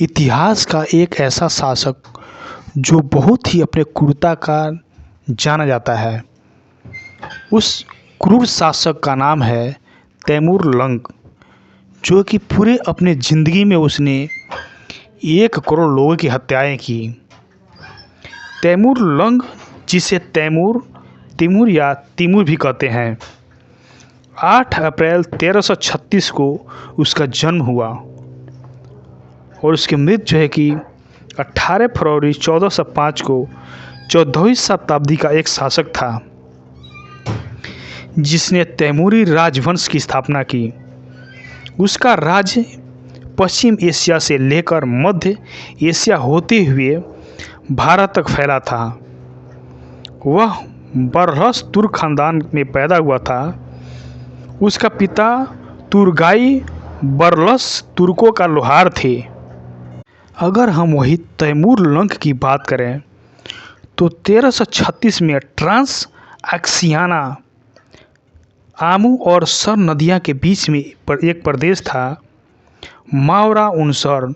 इतिहास का एक ऐसा शासक जो बहुत ही अपने क्रूरता का जाना जाता है। उस क्रूर शासक का नाम है तैमूर लंग, जो कि पूरे अपने ज़िंदगी में उसने 1 करोड़ लोगों की हत्याएं की। तैमूर लंग, जिसे तिमूर या तिमूर भी कहते हैं, 8 अप्रैल 1336 को उसका जन्म हुआ और उसकी मृत्यु जो है कि 18 फरवरी 1405 को 14वीं शताब्दी का एक शासक था जिसने तैमूरी राजवंश की स्थापना की। उसका राज्य पश्चिम एशिया से लेकर मध्य एशिया होते हुए भारत तक फैला था। वह बरहस तुर्क खानदान में पैदा हुआ था। उसका पिता तुर्गाई बरलस तुर्कों का लोहार थे। अगर हम वही तैमूर लंग की बात करें तो 1336 में ट्रांस एक्सियाना आमू और सर नदियाँ के बीच में एक प्रदेश था, मावरा उनसर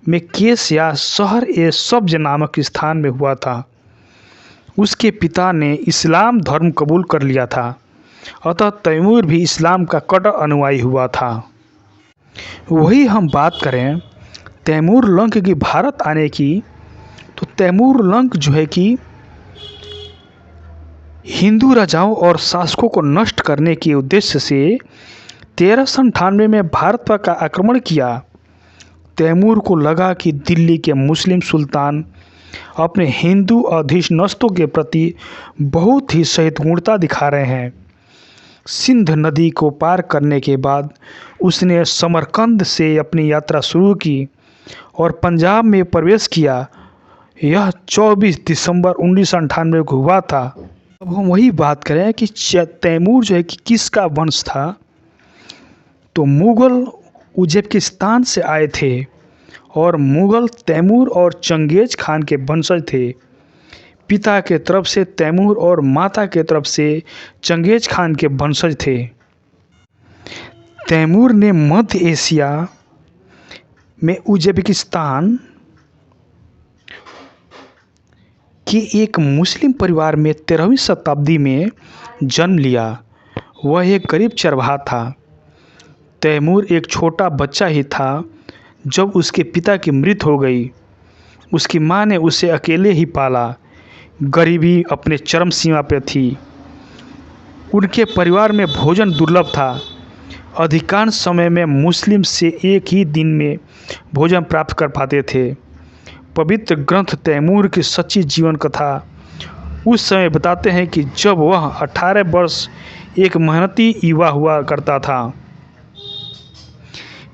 में केस या शहर ए सब्ज नामक स्थान में हुआ था। उसके पिता ने इस्लाम धर्म कबूल कर लिया था, अतः तैमूर भी इस्लाम का कट्टर अनुयायी हुआ था। वही हम बात करें तैमूर लंग की भारत आने की, तो तैमूर लंग जो है कि हिंदू राजाओं और शासकों को नष्ट करने के उद्देश्य से 1398 में भारत पर का आक्रमण किया। तैमूर को लगा कि दिल्ली के मुस्लिम सुल्तान अपने हिंदू अधीनस्थों के प्रति बहुत ही सहिष्णुता दिखा रहे हैं। सिंध नदी को पार करने के बाद उसने समरकंद से अपनी यात्रा शुरू की और पंजाब में प्रवेश किया। यह 24 दिसंबर 1998 को हुआ था। अब हम वही बात करें कि तैमूर जो है कि किसका वंश था, तो मुग़ल उज़्बेकिस्तान से आए थे और मुग़ल तैमूर और चंगेज़ खान के वंशज थे। पिता के तरफ से तैमूर और माता के तरफ से चंगेज़ खान के वंशज थे। तैमूर ने मध्य एशिया में उज़्बेकिस्तान के एक मुस्लिम परिवार में 13वीं शताब्दी में जन्म लिया। वह एक गरीब चरवाहा था। तैमूर एक छोटा बच्चा ही था जब उसके पिता की मृत्यु हो गई। उसकी मां ने उसे अकेले ही पाला। गरीबी अपने चरम सीमा पर थी। उनके परिवार में भोजन दुर्लभ था। अधिकांश समय में मुस्लिम से एक ही दिन में भोजन प्राप्त कर पाते थे। पवित्र ग्रंथ तैमूर की सच्ची जीवन कथा उस समय बताते हैं कि जब वह 18 वर्ष एक मेहनती युवा हुआ करता था।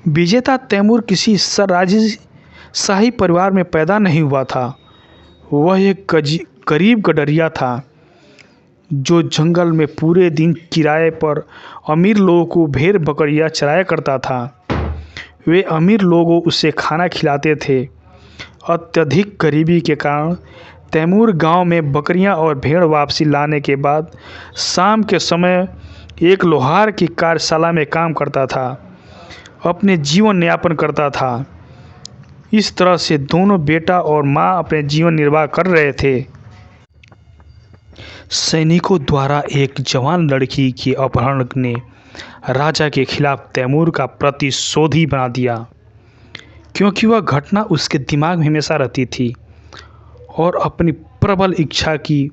विजेता तैमूर किसी राजशाही परिवार में पैदा नहीं हुआ था। वह एक गरीब गडरिया था जो जंगल में पूरे दिन किराए पर अमीर लोगों को भेड़ बकरियां चराया करता था। वे अमीर लोगों उसे खाना खिलाते थे। अत्यधिक गरीबी के कारण तैमूर गांव में बकरियां और भेड़ वापसी लाने के बाद शाम के समय एक लोहार की कार्यशाला में काम करता था, अपने जीवन यापन करता था। इस तरह से दोनों बेटा और मां अपने जीवन निर्वाह कर रहे थे। सैनिकों द्वारा एक जवान लड़की के अपहरण ने राजा के खिलाफ तैमूर का प्रतिशोधी बना दिया, क्योंकि वह घटना उसके दिमाग में हमेशा रहती थी और अपनी प्रबल इच्छा की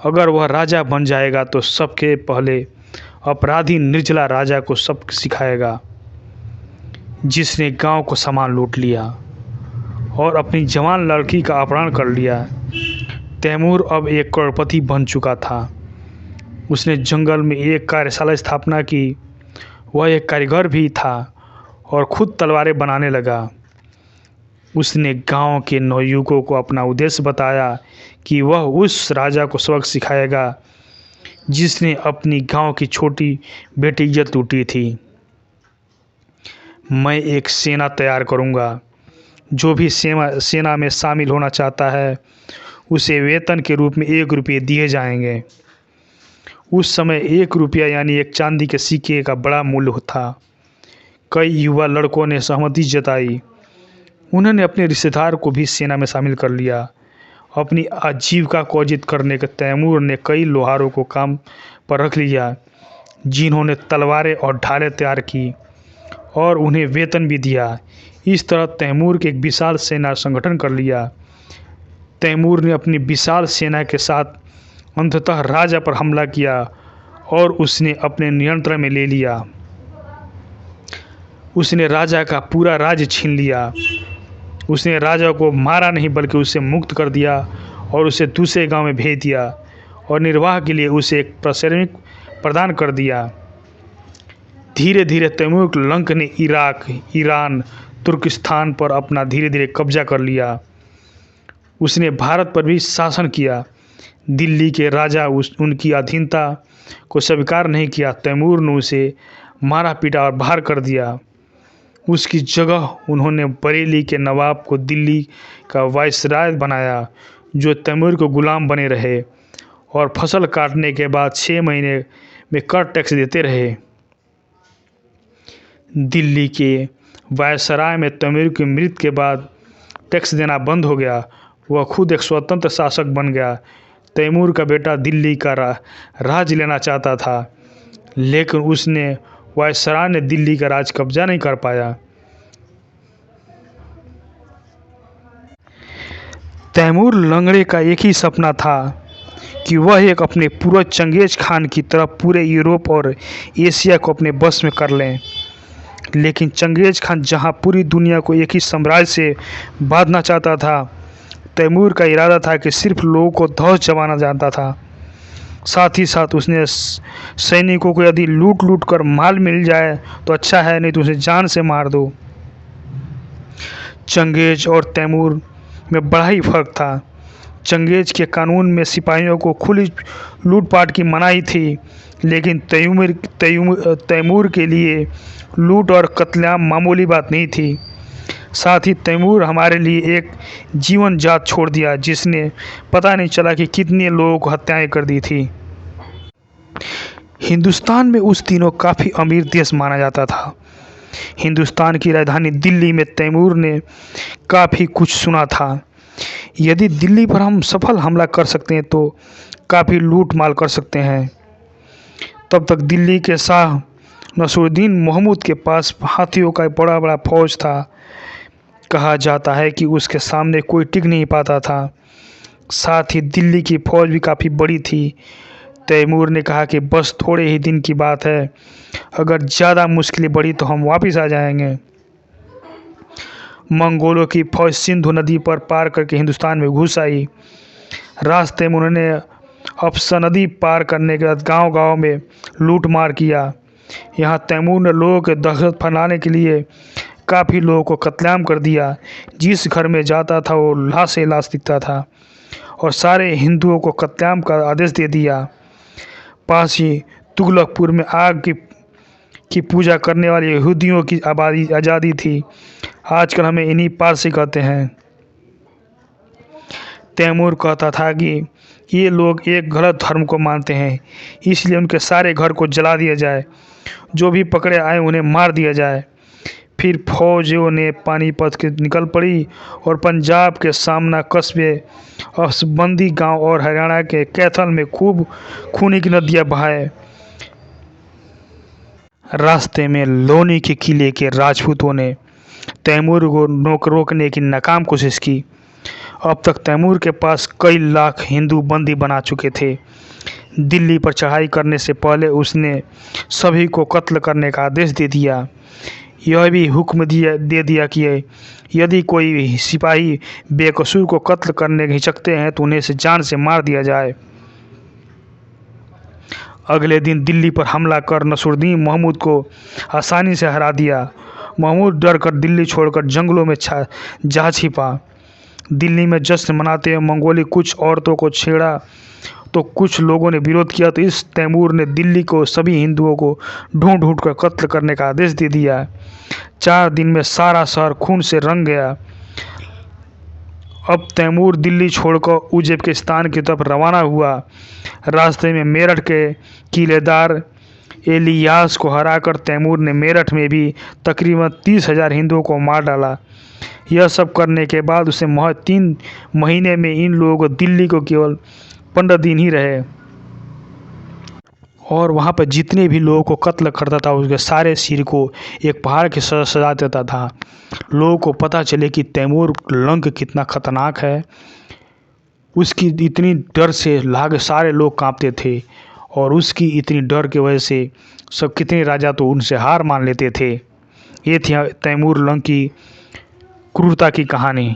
अगर वह राजा बन जाएगा तो सबके पहले अपराधी निर्जला राजा को सब सिखाएगा, जिसने गांव को सामान लूट लिया और अपनी जवान लड़की का अपहरण कर लिया। तैमूर अब एक करोड़पति बन चुका था। उसने जंगल में एक कार्यशाला स्थापना की। वह एक कारीगर भी था और खुद तलवारें बनाने लगा। उसने गांव के नवयुवकों को अपना उद्देश्य बताया कि वह उस राजा को सबक सिखाएगा जिसने अपनी गांव की छोटी बेटी इज्जत लूटी थी। मैं एक सेना तैयार करूंगा। जो भी सेना में शामिल होना चाहता है उसे वेतन के रूप में 1 रुपये दिए जाएंगे। उस समय 1 रुपया यानी एक चांदी के सिक्के का बड़ा मूल्य था। कई युवा लड़कों ने सहमति जताई। उन्होंने अपने रिश्तेदार को भी सेना में शामिल कर लिया। अपनी आजीविका को अर्जित करने के तैमूर ने कई लोहारों को काम पर रख लिया, जिन्होंने तलवारें और ढालें तैयार की और उन्हें वेतन भी दिया। इस तरह तैमूर के एक विशाल सेना संगठन कर लिया। तैमूर ने अपनी विशाल सेना के साथ अंततः राजा पर हमला किया और उसने अपने नियंत्रण में ले लिया। उसने राजा का पूरा राज्य छीन लिया। उसने राजा को मारा नहीं बल्कि उसे मुक्त कर दिया और उसे दूसरे गांव में भेज दिया और निर्वाह के लिए उसे एक श्रमिक प्रदान कर दिया। धीरे धीरे तैमूर लंक ने इराक, ईरान, तुर्किस्तान पर अपना धीरे धीरे कब्जा कर लिया। उसने भारत पर भी शासन किया। दिल्ली के राजा उनकी अधीनता को स्वीकार नहीं किया। तैमूर ने उसे मारा पीटा और बाहर कर दिया। उसकी जगह उन्होंने बरेली के नवाब को दिल्ली का वायसराय बनाया, जो तैमूर को गुलाम बने रहे और फसल काटने के बाद 6 महीने में कर टैक्स देते रहे। दिल्ली के वायसराय में तैमूर की मृत्यु के बाद टैक्स देना बंद हो गया। वह खुद एक स्वतंत्र शासक बन गया। तैमूर का बेटा दिल्ली का राज लेना चाहता था, लेकिन उसने वायसराय ने दिल्ली का राज कब्जा नहीं कर पाया। तैमूर लंगड़े का एक ही सपना था कि वह एक अपने पूर्वज चंगेज खान की तरह पूरे यूरोप और एशिया को अपने बस में कर लें। लेकिन चंगेज खान जहां पूरी दुनिया को एक ही साम्राज्य से बांधना चाहता था, तैमूर का इरादा था कि सिर्फ लोगों को धौस जमाना जानता था। साथ ही साथ उसने सैनिकों को यदि लूट लूट कर माल मिल जाए तो अच्छा है, नहीं तो उसे जान से मार दो। चंगेज और तैमूर में बड़ा ही फर्क था। चंगेज के कानून में सिपाहियों को खुली लूटपाट की मनाही थी, लेकिन तैमूर के लिए लूट और कत्लेआम मामूली बात नहीं थी। साथ ही तैमूर हमारे लिए एक जीवन जात छोड़ दिया, जिसने पता नहीं चला कि कितने लोगों को हत्याएं कर दी थी। हिंदुस्तान में उस दिनों काफ़ी अमीर देश माना जाता था। हिंदुस्तान की राजधानी दिल्ली में तैमूर ने काफ़ी कुछ सुना था। यदि दिल्ली पर हम सफल हमला कर सकते हैं तो काफ़ी लूट माल कर सकते हैं। तब तक दिल्ली के शाह नसरुद्दीन महमूद के पास हाथियों का बड़ा बड़ा फौज था। कहा जाता है कि उसके सामने कोई टिक नहीं पाता था। साथ ही दिल्ली की फौज भी काफ़ी बड़ी थी। तैमूर ने कहा कि बस थोड़े ही दिन की बात है, अगर ज़्यादा मुश्किलें बढ़ी तो हम वापस आ जाएंगे। मंगोलों की फौज सिंधु नदी पर पार करके हिंदुस्तान में घुस आई। रास्ते में उन्होंने अफसा नदी पार करने के बाद गांव-गांव में लूट मार किया। यहाँ तैमूर ने लोगों के दहशत फैलाने के लिए काफ़ी लोगों को कत्लेआम कर दिया। जिस घर में जाता था वो लाश ही लाश दिखता था और सारे हिंदुओं को कत्लेआम का आदेश दे दिया। पास ही तुगलकपुर में आग की पूजा करने वाले यहूदियों की आज़ादी थी। आजकल हमें इन्हीं पारसी कहते हैं। तैमूर कहता था कि ये लोग एक गलत धर्म को मानते हैं, इसलिए उनके सारे घर को जला दिया जाए, जो भी पकड़े आए उन्हें मार दिया जाए। फिर फौजियों ने पानीपत के निकल पड़ी और पंजाब के सामना कस्बे, असबंदी गांव और हरियाणा के कैथल में खूब खूनी की नदियां बहाए। रास्ते में लोनी के किले के राजपूतों ने तैमूर को रोकने की नाकाम कोशिश की। अब तक तैमूर के पास कई लाख हिंदू बंदी बना चुके थे। दिल्ली पर चढ़ाई करने से पहले उसने सभी को कत्ल करने का आदेश दे दिया। यह भी हुक्म दे दिया कि यदि कोई सिपाही बेकसूर को कत्ल करने हिचकते हैं तो उन्हें जान से मार दिया जाए। अगले दिन दिल्ली पर हमला कर नसरुद्दीन महमूद को आसानी से हरा दिया। महमूद डर कर दिल्ली छोड़कर जंगलों में जा छिपा। दिल्ली में जश्न मनाते हुए मंगोली कुछ औरतों को छेड़ा तो कुछ लोगों ने विरोध किया, तो इस तैमूर ने दिल्ली को सभी हिंदुओं को ढूंढ ढूंढ कर कत्ल करने का आदेश दे दिया। 4 दिन में सारा शहर खून से रंग गया। अब तैमूर दिल्ली छोड़कर उज़्बेकिस्तान की तरफ रवाना हुआ। रास्ते में मेरठ के किलेदार एलियास को हराकर तैमूर ने मेरठ में भी तकरीबन 30,000 हिंदुओं को मार डाला। यह सब करने के बाद उसे महज 3 महीने में इन लोगों को दिल्ली को केवल 15 दिन ही रहे और वहाँ पर जितने भी लोगों को कत्ल करता था उसके सारे सिर को एक पहाड़ के सजा देता था। लोगों को पता चले कि तैमूर लंग कितना खतरनाक है। उसकी इतनी डर से सारे लोग कांपते थे और उसकी इतनी डर की वजह से सब कितने राजा तो उनसे हार मान लेते थे। ये थी तैमूर लंग की क्रूरता की कहानी।